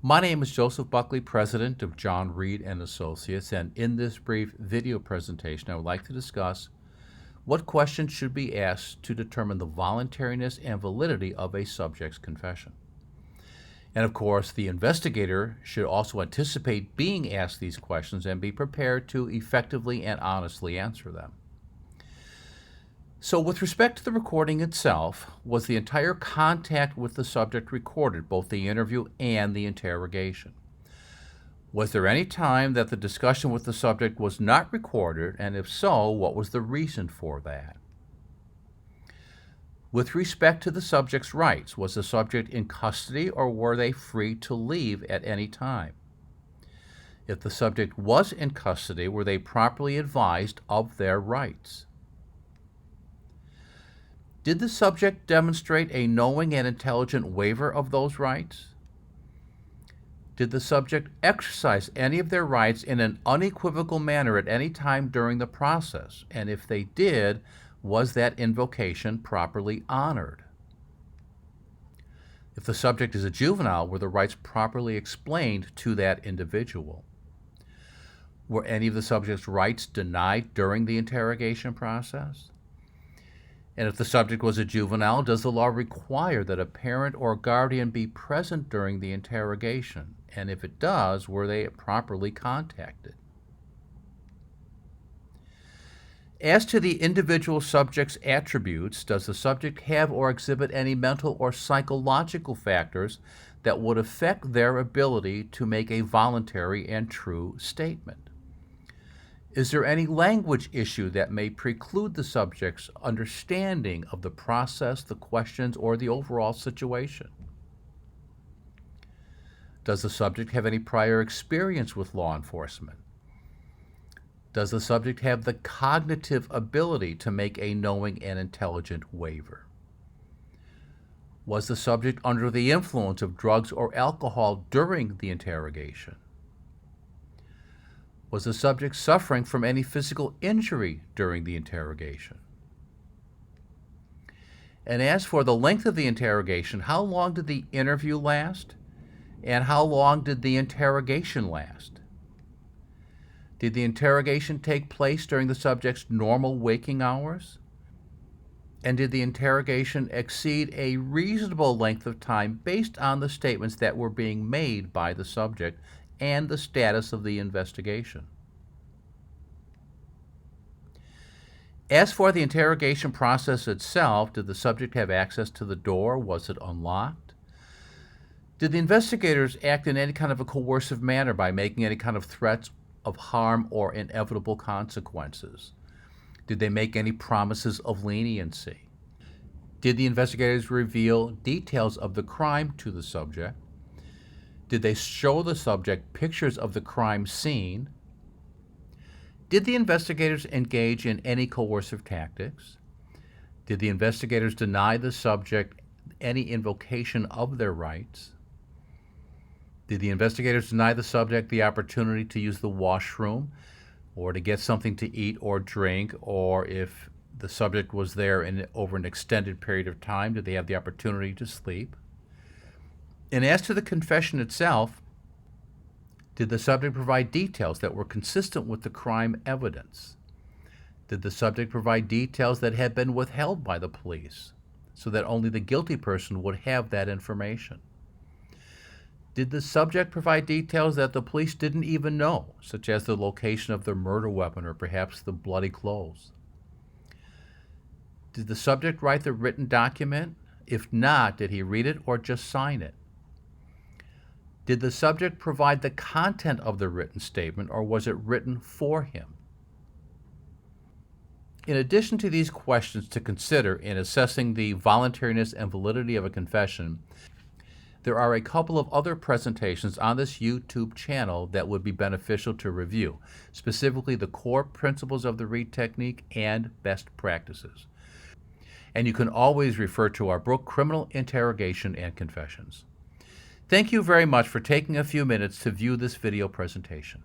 My name is Joseph Buckley, president of John Reid and Associates, and in this brief video presentation, I would like to discuss what questions should be asked to determine the voluntariness and validity of a subject's confession. And of course, the investigator should also anticipate being asked these questions and be prepared to effectively and honestly answer them. So with respect to the recording itself, was the entire contact with the subject recorded, both the interview and the interrogation? Was there any time that the discussion with the subject was not recorded, and if so, what was the reason for that? With respect to the subject's rights, was the subject in custody or were they free to leave at any time? If the subject was in custody, were they properly advised of their rights? Did the subject demonstrate a knowing and intelligent waiver of those rights? Did the subject exercise any of their rights in an unequivocal manner at any time during the process? And if they did, was that invocation properly honored? If the subject is a juvenile, were the rights properly explained to that individual? Were any of the subject's rights denied during the interrogation process? And if the subject was a juvenile, does the law require that a parent or guardian be present during the interrogation? And if it does, were they properly contacted? As to the individual subject's attributes, does the subject have or exhibit any mental or psychological factors that would affect their ability to make a voluntary and true statement? Is there any language issue that may preclude the subject's understanding of the process, the questions, or the overall situation? Does the subject have any prior experience with law enforcement? Does the subject have the cognitive ability to make a knowing and intelligent waiver? Was the subject under the influence of drugs or alcohol during the interrogation? Was the subject suffering from any physical injury during the interrogation? And as for the length of the interrogation, how long did the interview last? And how long did the interrogation last? Did the interrogation take place during the subject's normal waking hours? And did the interrogation exceed a reasonable length of time based on the statements that were being made by the subject and the status of the investigation? As for the interrogation process itself, did the subject have access to the door? Was it unlocked? Did the investigators act in any kind of a coercive manner by making any kind of threats of harm or inevitable consequences? Did they make any promises of leniency? Did the investigators reveal details of the crime to the subject? Did they show the subject pictures of the crime scene? Did the investigators engage in any coercive tactics? Did the investigators deny the subject any invocation of their rights? Did the investigators deny the subject the opportunity to use the washroom or to get something to eat or drink, or if the subject was there over an extended period of time, did they have the opportunity to sleep? And as to the confession itself, did the subject provide details that were consistent with the crime evidence? Did the subject provide details that had been withheld by the police so that only the guilty person would have that information? Did the subject provide details that the police didn't even know, such as the location of the murder weapon or perhaps the bloody clothes? Did the subject write the written document? If not, did he read it or just sign it? Did the subject provide the content of the written statement, or was it written for him? In addition to these questions to consider in assessing the voluntariness and validity of a confession, there are a couple of other presentations on this YouTube channel that would be beneficial to review, specifically the core principles of the Reid technique and best practices. And you can always refer to our book, Criminal Interrogation and Confessions. Thank you very much for taking a few minutes to view this video presentation.